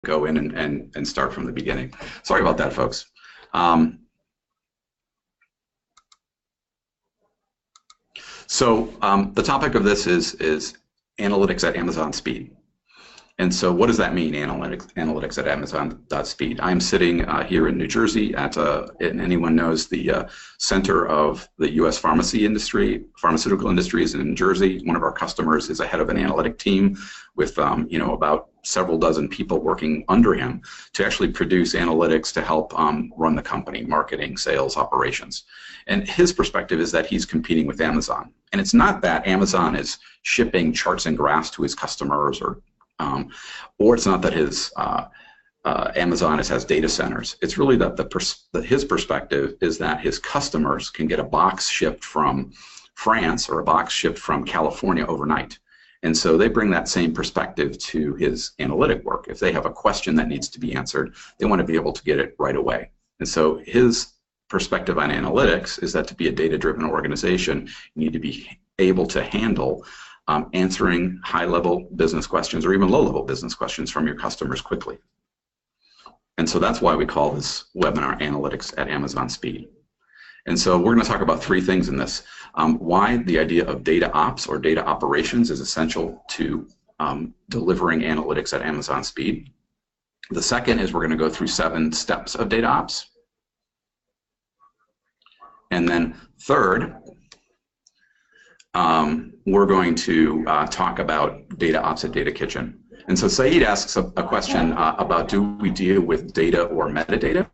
go in and start from the beginning. Sorry about that, folks. The topic of this is analytics at Amazon speed. And so what does that mean, analytics at Amazon.speed? I'm sitting here in New Jersey at, and anyone knows the center of the U.S. pharmaceutical industry is in New Jersey. One of our customers is a head of an analytic team with about several dozen people working under him to actually produce analytics to help run the company, marketing, sales, operations. And his perspective is that he's competing with Amazon. And it's not that Amazon is shipping charts and graphs to his customers, or it's not that his Amazon has data centers. It's really that his perspective is that his customers can get a box shipped from France or a box shipped from California overnight. And so they bring that same perspective to his analytic work. If they have a question that needs to be answered, they want to be able to get it right away. And so his perspective on analytics is that to be a data-driven organization, you need to be able to handle answering high-level business questions or even low-level business questions from your customers quickly. And so that's why we call this webinar Analytics at Amazon Speed. And so we're going to talk about three things in this. Why the idea of data ops or data operations is essential to delivering analytics at Amazon speed. The second is we're going to go through 7 steps of data ops. And then third, we're going to talk about data ops at DataKitchen. And so Saeed asks a question about, do we deal with data or metadata?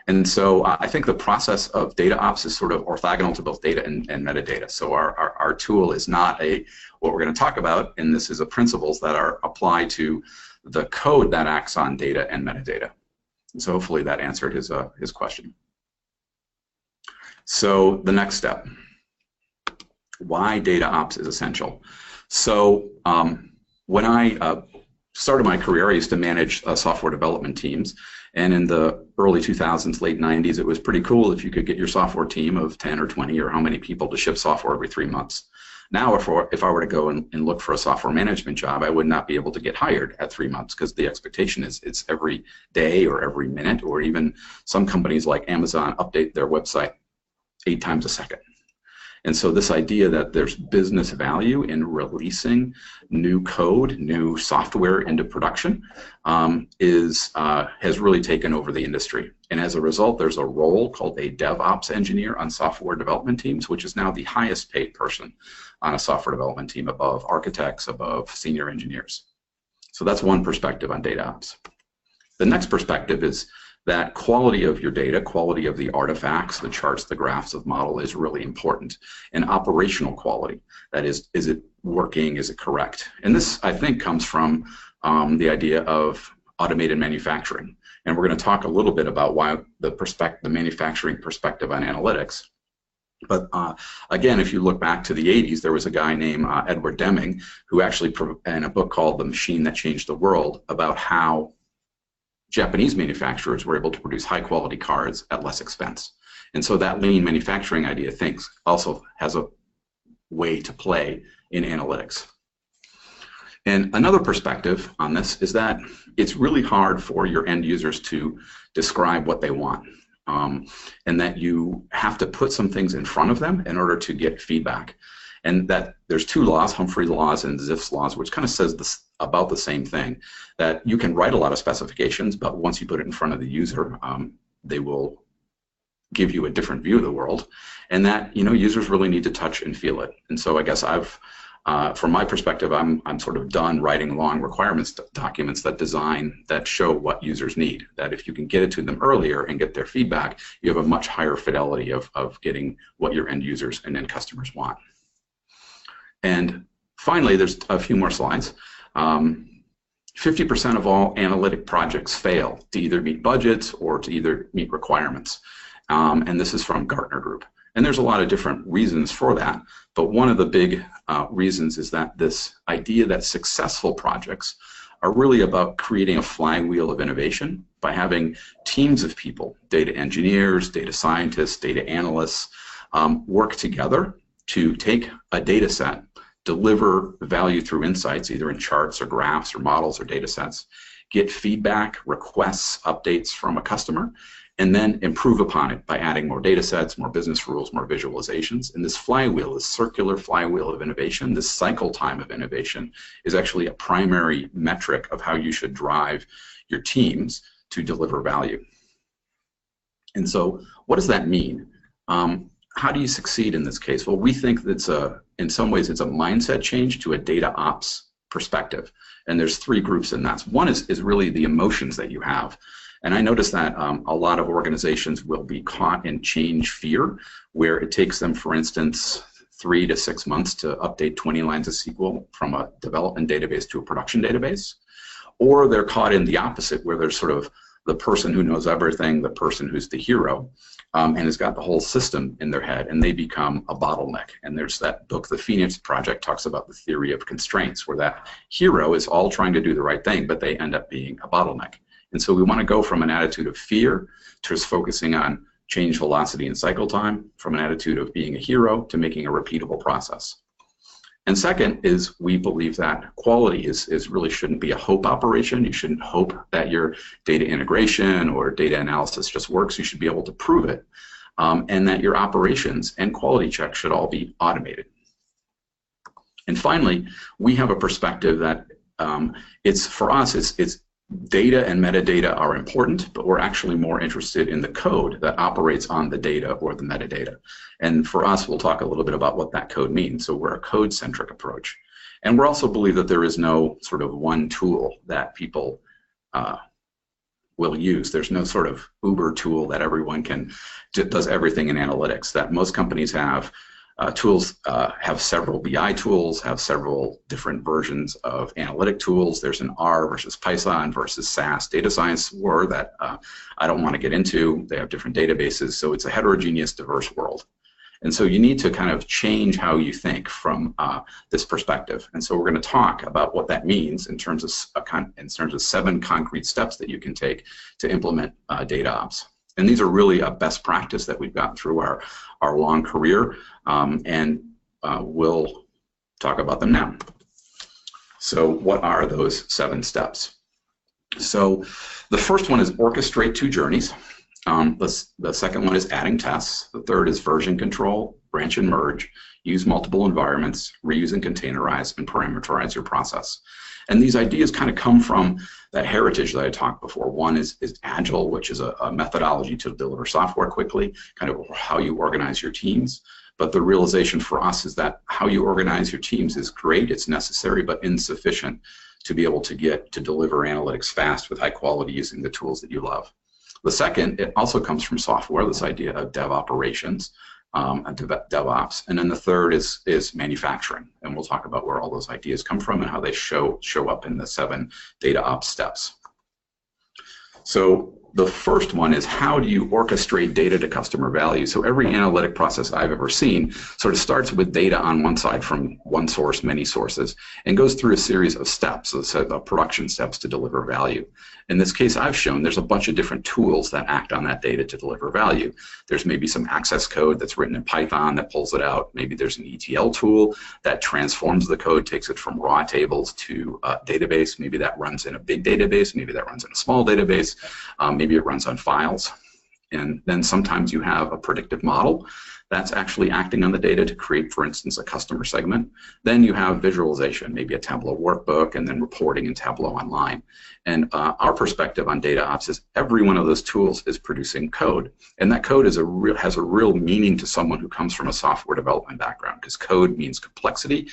And so I think the process of data ops is sort of orthogonal to both data and metadata. So our tool is not what we're going to talk about, and this is principles that are applied to the code that acts on data and metadata. So hopefully that answered his question. So the next step, why data ops is essential. So when I started my career, I used to manage software development teams, and in the early 2000s, late 90s, it was pretty cool if you could get your software team of 10 or 20 or how many people to ship software every 3 months. Now, if I were to go and look for a software management job, I would not be able to get hired at 3 months because the expectation is it's every day or every minute, or even some companies like Amazon update their website 8 times a second. And so this idea that there's business value in releasing new code, new software into production has really taken over the industry. And as a result, there's a role called a DevOps engineer on software development teams, which is now the highest paid person on a software development team, above architects, above senior engineers. So that's one perspective on data ops. The next perspective is that quality of your data, quality of the artifacts, the charts, the graphs of model is really important. And operational quality, that is it working, is it correct? And this, I think, comes from the idea of automated manufacturing. And we're going to talk a little bit about why the manufacturing perspective on analytics. But again, if you look back to the 80s, there was a guy named Edward Deming who actually, in a book called The Machine That Changed the World, about how Japanese manufacturers were able to produce high-quality cars at less expense. And so that lean manufacturing idea, I think, also has a way to play in analytics. And another perspective on this is that it's really hard for your end users to describe what they want, and that you have to put some things in front of them in order to get feedback. And that there's 2 laws, Humphrey's laws and Zipf's laws, which kind of says this about the same thing, that you can write a lot of specifications, but once you put it in front of the user, they will give you a different view of the world, and that users really need to touch and feel it. And so I guess from my perspective, I'm sort of done writing long requirements documents that show what users need. That if you can get it to them earlier and get their feedback, you have a much higher fidelity of getting what your end users and end customers want. And finally, there's a few more slides. 50% of all analytic projects fail to either meet budgets or to either meet requirements. And this is from Gartner Group. And there's a lot of different reasons for that, but one of the big reasons is that this idea that successful projects are really about creating a flywheel of innovation by having teams of people, data engineers, data scientists, data analysts, work together to take a data set, deliver value through insights, either in charts or graphs or models or data sets, get feedback, requests, updates from a customer, and then improve upon it by adding more data sets, more business rules, more visualizations. And this flywheel, this circular flywheel of innovation, this cycle time of innovation, is actually a primary metric of how you should drive your teams to deliver value. And so what does that mean? How do you succeed in this case? Well, we think that in some ways it's a mindset change to a data ops perspective. And there's three groups in that. One is really the emotions that you have. And I noticed that a lot of organizations will be caught in change fear, where it takes them, for instance, 3 to 6 months to update 20 lines of SQL from a development database to a production database. Or they're caught in the opposite, where there's sort of the person who knows everything, the person who's the hero, and has got the whole system in their head, and they become a bottleneck. And there's that book, The Phoenix Project, talks about the theory of constraints, where that hero is all trying to do the right thing, but they end up being a bottleneck. And so we want to go from an attitude of fear to just focusing on change velocity and cycle time, from an attitude of being a hero to making a repeatable process. And second is, we believe that quality is really shouldn't be a hope operation. You shouldn't hope that your data integration or data analysis just works. You should be able to prove it, and that your operations and quality checks should all be automated. And finally, we have a perspective that for us, it's data and metadata are important, but we're actually more interested in the code that operates on the data or the metadata. And for us, we'll talk a little bit about what that code means. So we're a code-centric approach. And we also believe that there is no sort of one tool that people will use. There's no sort of Uber tool that everyone does everything in analytics. That most companies have tools, have several BI tools, have several different versions of analytic tools. There's an R versus Python versus SAS data science war that I don't want to get into. They have different databases, so it's a heterogeneous, diverse world. And so you need to kind of change how you think from this perspective. And so we're going to talk about what that means in terms of 7 concrete steps that you can take to implement data ops. And these are really a best practice that we've got through our long career, and we'll talk about them now. So what are those 7 steps? So the first one is orchestrate 2 journeys. The second one is adding tests. The third is version control, branch and merge, use multiple environments, reuse and containerize, and parameterize your process. And these ideas kind of come from that heritage that I talked before. One is Agile, which is a methodology to deliver software quickly, kind of how you organize your teams. But the realization for us is that how you organize your teams is great, it's necessary, but insufficient to be able to deliver analytics fast with high quality using the tools that you love. The second, it also comes from software, this idea of dev operations, DevOps, and then the third is manufacturing, and we'll talk about where all those ideas come from and how they show up in the 7 data ops steps. So the first one is, how do you orchestrate data to customer value? So every analytic process I've ever seen sort of starts with data on one side from one source, many sources, and goes through a series of steps, of production steps to deliver value. In this case I've shown there's a bunch of different tools that act on that data to deliver value. There's maybe some access code that's written in Python that pulls it out. Maybe there's an ETL tool that transforms the code, takes it from raw tables to a database. Maybe that runs in a big database. Maybe that runs in a small database. Maybe it runs on files. And then sometimes you have a predictive model that's actually acting on the data to create, for instance, a customer segment. Then you have visualization, maybe a Tableau workbook, and then reporting in Tableau Online. And our perspective on data ops is every one of those tools is producing code. And that code has a real meaning to someone who comes from a software development background, because code means complexity.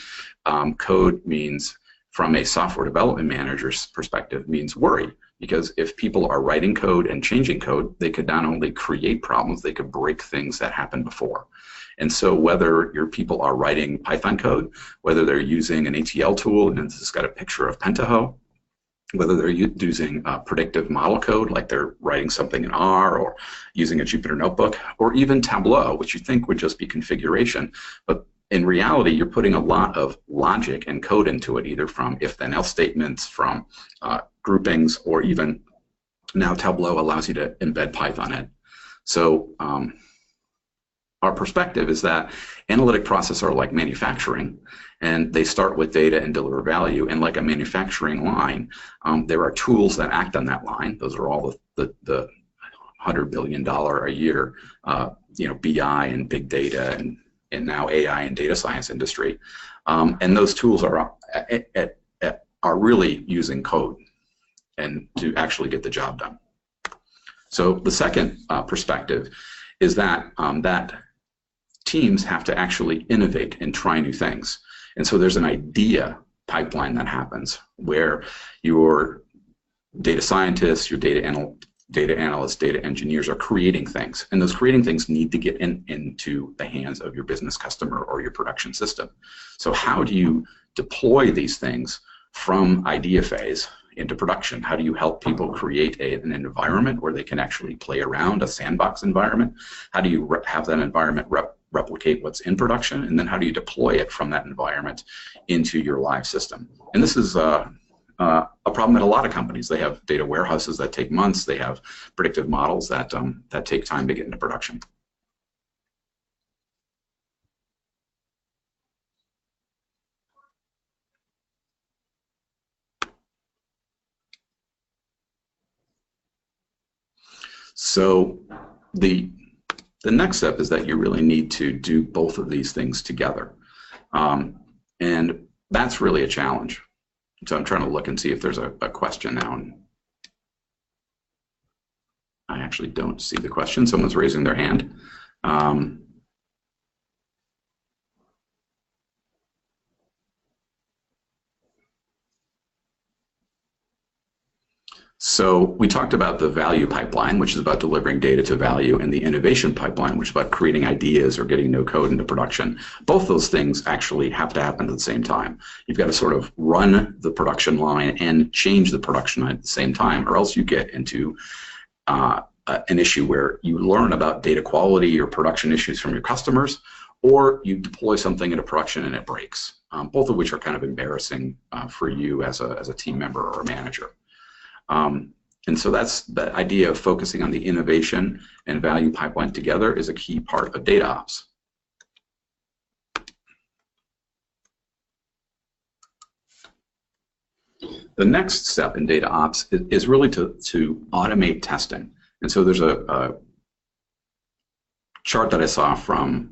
Code means, from a software development manager's perspective, means worry. Because if people are writing code and changing code, they could not only create problems, they could break things that happened before. And so whether your people are writing Python code, whether they're using an ETL tool, and this has got a picture of Pentaho, whether they're using predictive model code, like they're writing something in R or using a Jupyter notebook, or even Tableau, which you think would just be configuration. But in reality, you're putting a lot of logic and code into it, either from if-then-else statements, from groupings, or even now Tableau allows you to embed Python in. So our perspective is that analytic processes are like manufacturing, and they start with data and deliver value. And like a manufacturing line, there are tools that act on that line. Those are all the $100 billion a year, BI and big data and now AI and data science industry. And those tools are really using code and to actually get the job done. So the second perspective is that teams have to actually innovate and try new things. And so there's an idea pipeline that happens where your data scientists, your data analysts, data engineers are creating things. And those creating things need to get into the hands of your business customer or your production system. So how do you deploy these things from idea phase into production? How do you help people create an environment where they can actually play around, a sandbox environment? How do you have that environment replicate what's in production? And then how do you deploy it from that environment into your live system? And this is a problem that a lot of companies, they have data warehouses that take months, they have predictive models that take time to get into production. So the next step is that you really need to do both of these things together. And that's really a challenge. So I'm trying to look and see if there's a question now. And I actually don't see the question. Someone's raising their hand. So we talked about the value pipeline, which is about delivering data to value, and the innovation pipeline, which is about creating ideas or getting no code into production. Both those things actually have to happen at the same time. You've got to sort of run the production line and change the production line at the same time, or else you get into an issue where you learn about data quality or production issues from your customers, or you deploy something into production and it breaks, both of which are kind of embarrassing for you as a team member or a manager. And so that's the idea of focusing on the innovation and value pipeline together is a key part of DataOps. The next step in DataOps is really to automate testing. And so there's a chart that I saw from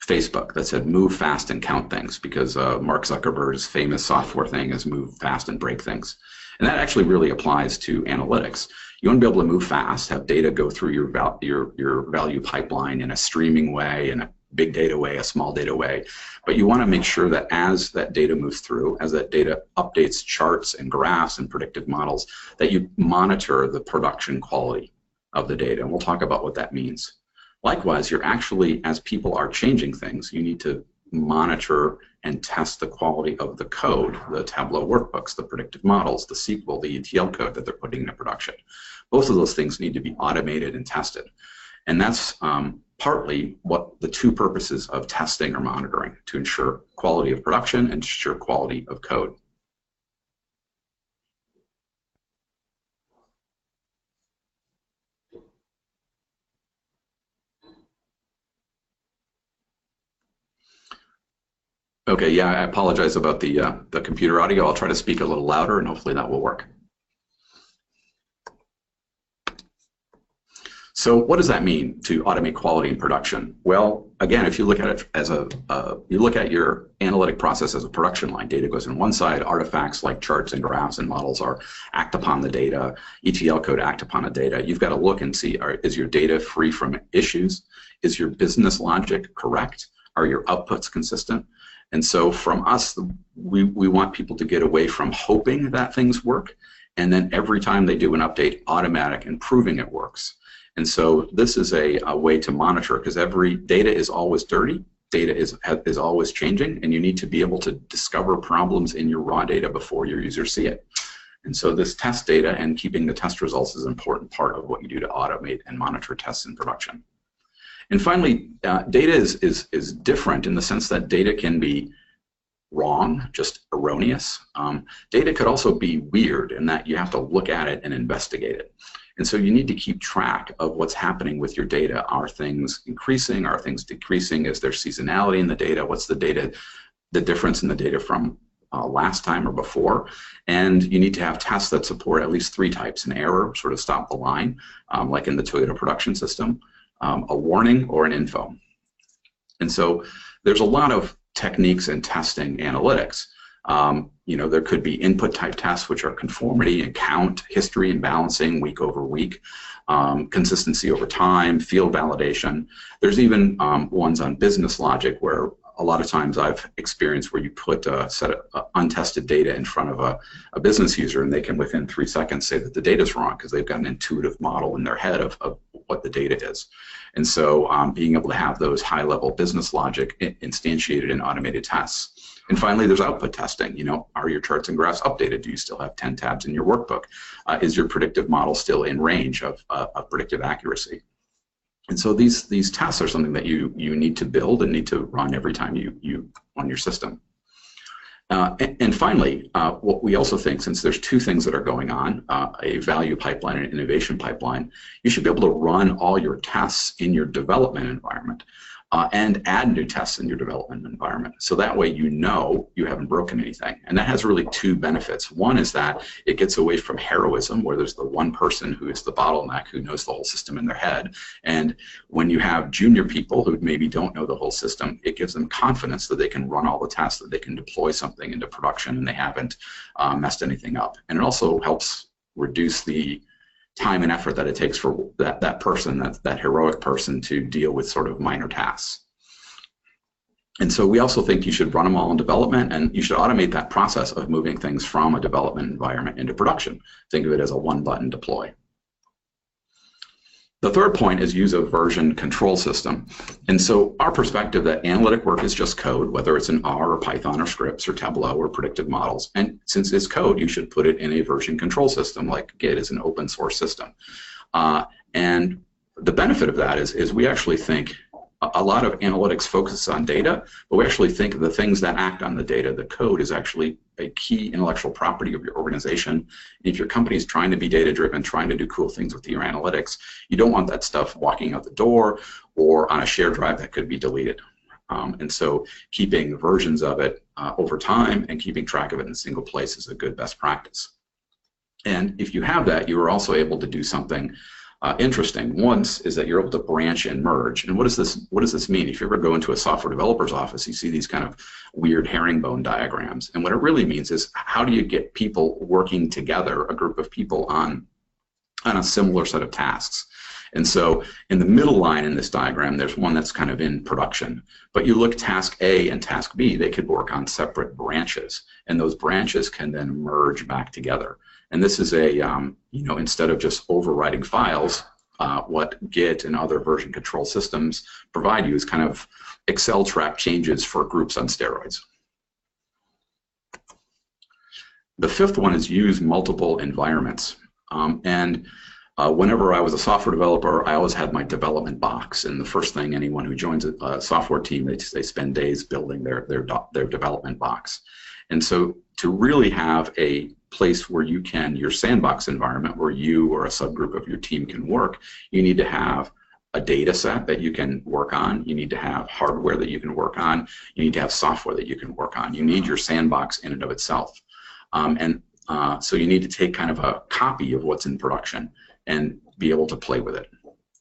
Facebook that said move fast and count things, because Mark Zuckerberg's famous software thing is move fast and break things. And that actually really applies to analytics. You want to be able to move fast, have data go through your value pipeline in a streaming way, in a big data way, a small data way. But you want to make sure that as that data moves through, as that data updates charts and graphs and predictive models, that you monitor the production quality of the data. And we'll talk about what that means. Likewise, you're actually, as people are changing things, you need to monitor and test the quality of the code, the Tableau workbooks, the predictive models, the SQL, the ETL code that they're putting into production. Both of those things need to be automated and tested. And that's partly what the two purposes of testing or monitoring, to ensure quality of production and ensure quality of code. Okay, yeah, I apologize about the computer audio. I'll try to speak a little louder and hopefully that will work. So what does that mean to automate quality in production? Well, again, if you look at it as you look at your analytic process as a production line, data goes in one side, artifacts like charts and graphs and models act upon the data, ETL code act upon the data. You've got to look and see, is your data free from issues? Is your business logic correct? Are your outputs consistent? And so from us, we want people to get away from hoping that things work, and then every time they do an update, automatic and proving it works. And so this is a way to monitor, because every data is always dirty, data is always changing, and you need to be able to discover problems in your raw data before your users see it. And so this test data and keeping the test results is an important part of what you do to automate and monitor tests in production. And finally, data is different in the sense that data can be wrong, just erroneous. Data could also be weird in that you have to look at it and investigate it. And so you need to keep track of what's happening with your data. Are things increasing? Are things decreasing? Is there seasonality in the data? What's the difference in the data from last time or before? And you need to have tests that support at least 3 types: an error, sort of stop the line, like in the Toyota production system, a warning, or an info. And so there's a lot of techniques in testing analytics. There could be input type tests, which are conformity and count, history and balancing week over week, consistency over time, field validation. There's even ones on business logic, where a lot of times I've experienced where you put a set of untested data in front of a business user, and they can within 3 seconds say that the data is wrong because they've got an intuitive model in their head of what the data is. And so being able to have those high-level business logic instantiated in automated tests. And finally, there's output testing. Are your charts and graphs updated? Do you still have 10 tabs in your workbook? Is your predictive model still in range of predictive accuracy? And so these tests are something that you need to build and need to run every time you run your system. And finally, what we also think, since there's 2 things that are going on, a value pipeline and an innovation pipeline, you should be able to run all your tests in your development environment and add new tests in your development environment. So that way you haven't broken anything. And that has really 2 benefits. One is that it gets away from heroism, where there's the one person who is the bottleneck, who knows the whole system in their head. And when you have junior people who maybe don't know the whole system, it gives them confidence that they can run all the tests, that they can deploy something into production and they haven't messed anything up. And it also helps reduce the time and effort that it takes for that person, that heroic person, to deal with sort of minor tasks. And so we also think you should run them all in development, and you should automate that process of moving things from a development environment into production. Think of it as a one-button deploy. The third point is use a version control system. And so our perspective that analytic work is just code, whether it's in R or Python or scripts or Tableau or predictive models. And since it's code, you should put it in a version control system, like Git is an open source system. And the benefit of that is we actually think a lot of analytics focuses on data, but we actually think the things that act on the data, the code, is actually a key intellectual property of your organization. And if your company is trying to be data-driven, trying to do cool things with your analytics, you don't want that stuff walking out the door or on a shared drive that could be deleted. And so keeping versions of it over time and keeping track of it in a single place is a good best practice. And if you have that, you are also able to do something interesting. Once is that you're able to branch and merge. And what does this mean? If you ever go into a software developer's office, you see these kind of weird herringbone diagrams. And what it really means is, how do you get people working together, a group of people on a similar set of tasks? And so in the middle line in this diagram, there's one that's kind of in production. But you look task A and task B, they could work on separate branches. And those branches can then merge back together. And this is instead of just overwriting files, what Git and other version control systems provide you is kind of Excel track changes for groups on steroids. The fifth one is use multiple environments. Whenever I was a software developer, I always had my development box. And the first thing anyone who joins a software team, they spend days building their development box. And so to really have a place where your sandbox environment, where you or a subgroup of your team can work, you need to have a data set that you can work on. You need to have hardware that you can work on. You need to have software that you can work on. You need your sandbox in and of itself. So you need to take kind of a copy of what's in production and be able to play with it.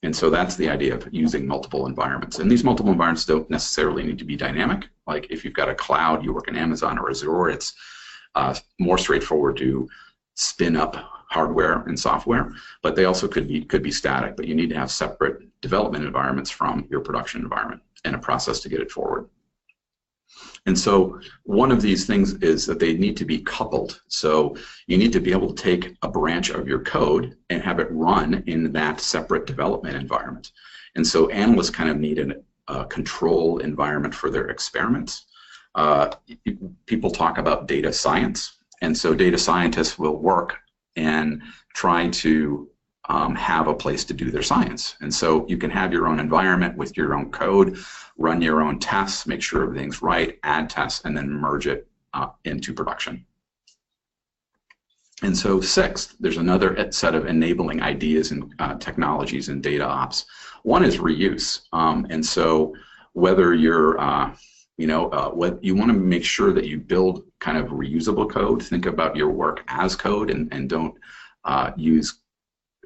And so that's the idea of using multiple environments. And these multiple environments don't necessarily need to be dynamic. Like if you've got a cloud, you work in Amazon or Azure, it's more straightforward to spin up hardware and software, but they also could be static. But you need to have separate development environments from your production environment and a process to get it forward. And so one of these things is that they need to be coupled. So you need to be able to take a branch of your code and have it run in that separate development environment. And so analysts kind of need a control environment for their experiments. People talk about data science, and so data scientists will work and try to have a place to do their science. And so you can have your own environment with your own code, run your own tests, make sure everything's right, add tests, and then merge it into production. And so sixth, there's another set of enabling ideas and technologies in data ops. One is reuse. And so whether you're, what you want to make sure that you build kind of reusable code, think about your work as code and don't use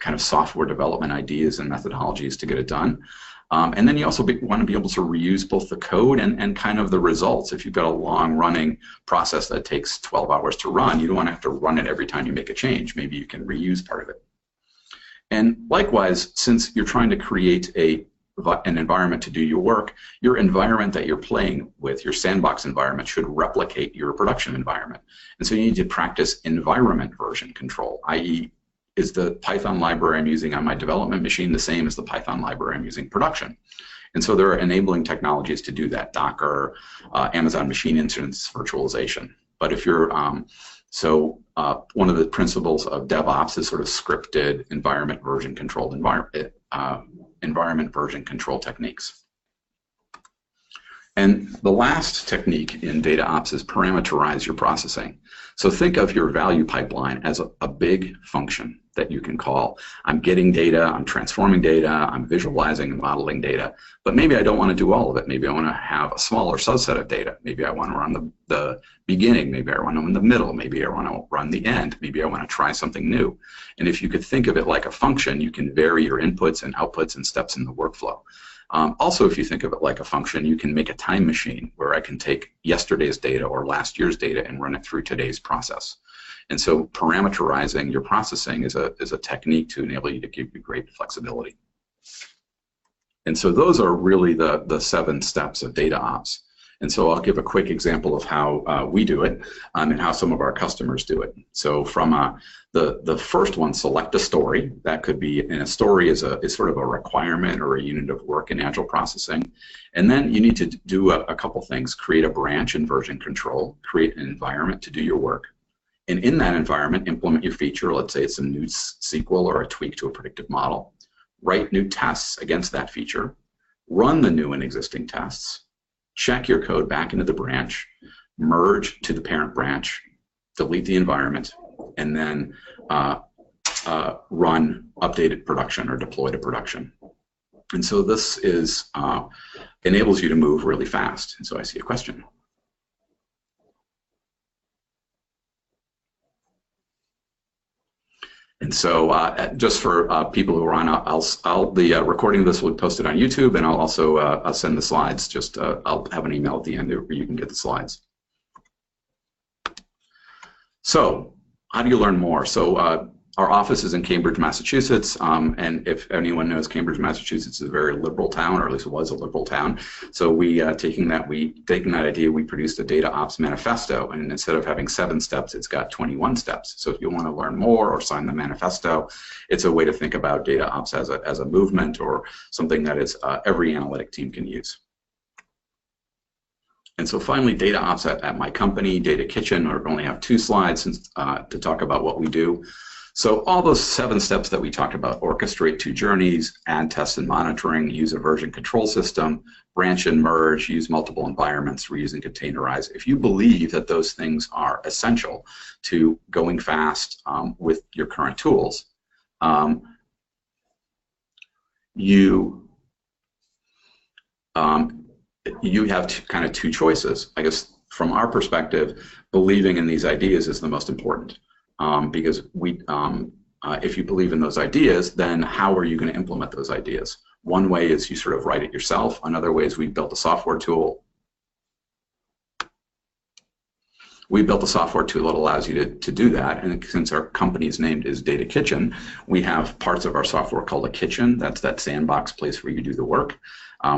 kind of software development ideas and methodologies to get it done. And then you also want to be able to reuse both the code and kind of the results. If you've got a long-running process that takes 12 hours to run, you don't want to have to run it every time you make a change. Maybe you can reuse part of it. And likewise, since you're trying to create an environment to do your work, your environment that you're playing with, your sandbox environment, should replicate your production environment. And so you need to practice environment version control, i.e., is the Python library I'm using on my development machine the same as the Python library I'm using production? And so there are enabling technologies to do that, Docker, Amazon Machine Instance virtualization. But if you're, one of the principles of DevOps is sort of scripted environment version controlled environment version control techniques. And the last technique in DataOps is parameterize your processing. So think of your value pipeline as a big function that you can call. I'm getting data, I'm transforming data, I'm visualizing and modeling data, but maybe I don't want to do all of it. Maybe I want to have a smaller subset of data. Maybe I want to run the beginning, maybe I want to run the middle, maybe I want to run the end, maybe I want to try something new. And if you could think of it like a function, you can vary your inputs and outputs and steps in the workflow. Also, if you think of it like a function, you can make a time machine where I can take yesterday's data or last year's data and run it through today's process. And so parameterizing your processing is a technique to enable you to give you great flexibility. And so those are really the 7 steps of data ops. And so I'll give a quick example of how we do it and how some of our customers do it. So from the first one, select a story. That could be, and a story is sort of a requirement or a unit of work in Agile processing. And then you need to do a couple things. Create a branch in version control, create an environment to do your work. And in that environment, implement your feature. Let's say it's a new SQL or a tweak to a predictive model. Write new tests against that feature. Run the new and existing tests. Check your code back into the branch. Merge to the parent branch. Delete the environment. And then run updated production or deploy to production. And so this enables you to move really fast. And so I see a question. And so just for people who are on, the recording of this will be posted on YouTube, and I'll also I'll send the slides. I'll have an email at the end where you can get the slides. So how do you learn more? So our office is in Cambridge, Massachusetts, and if anyone knows Cambridge, Massachusetts is a very liberal town, or at least it was a liberal town. So we taking that idea, we produced a data ops manifesto, and instead of having 7 steps, it's got 21 steps. So if you want to learn more or sign the manifesto, it's a way to think about data ops as a movement or something that is every analytic team can use. And so finally, data ops at my company, DataKitchen, I only have 2 slides to talk about what we do. So all those 7 steps that we talked about: orchestrate 2 journeys, add test and monitoring, use a version control system, branch and merge, use multiple environments, reuse and containerize. If you believe that those things are essential to going fast with your current tools, you have kind of 2 choices. I guess from our perspective, believing in these ideas is the most important. Because if you believe in those ideas, then how are you going to implement those ideas? One way is you sort of write it yourself. Another way is we built a software tool. We built a software tool that allows you to do that. And since our company's name is DataKitchen, we have parts of our software called a kitchen. That's that sandbox place where you do the work.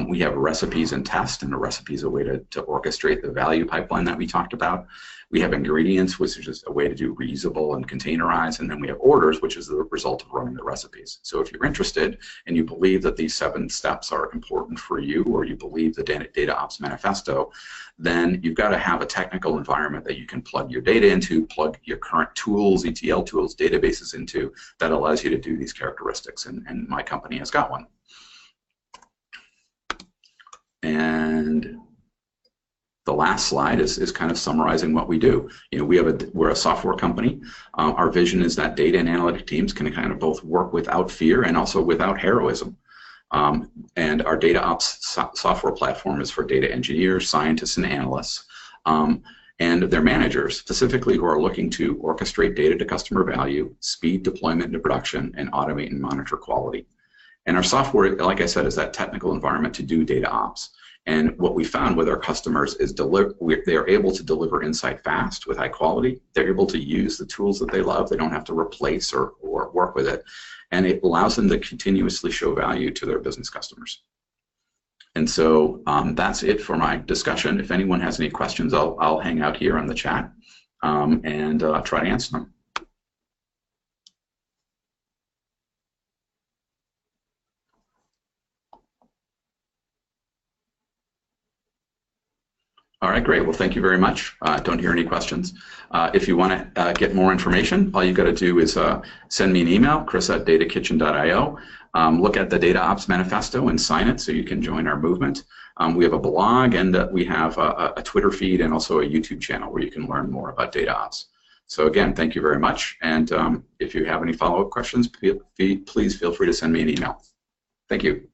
We have recipes and test, and a recipe is a way to orchestrate the value pipeline that we talked about. We have ingredients, which is just a way to do reusable and containerize, and then we have orders, which is the result of running the recipes. So if you're interested and you believe that these 7 steps are important for you, or you believe the Data Ops Manifesto, then you've got to have a technical environment that you can plug your data into, plug your current tools, ETL tools, databases into, that allows you to do these characteristics, and my company has got one. And The last slide is kind of summarizing what we do. We're a software company. Our vision is that data and analytic teams can kind of both work without fear and also without heroism. And our DataOps software platform is for data engineers, scientists, and analysts, and their managers, specifically who are looking to orchestrate data to customer value, speed deployment into production, and automate and monitor quality. And our software, like I said, is that technical environment to do data ops. And what we found with our customers is they are able to deliver insight fast with high quality. They're able to use the tools that they love. They don't have to replace or work with it. And it allows them to continuously show value to their business customers. And so that's it for my discussion. If anyone has any questions, I'll hang out here on the chat and try to answer them. All right, great. Well, thank you very much. Don't hear any questions. If you want to get more information, all you got to do is send me an email, chris@datakitchen.io. Look at the DataOps Manifesto and sign it so you can join our movement. We have a blog, and we have a Twitter feed and also a YouTube channel where you can learn more about DataOps. So again, thank you very much. And if you have any follow-up questions, please feel free to send me an email. Thank you.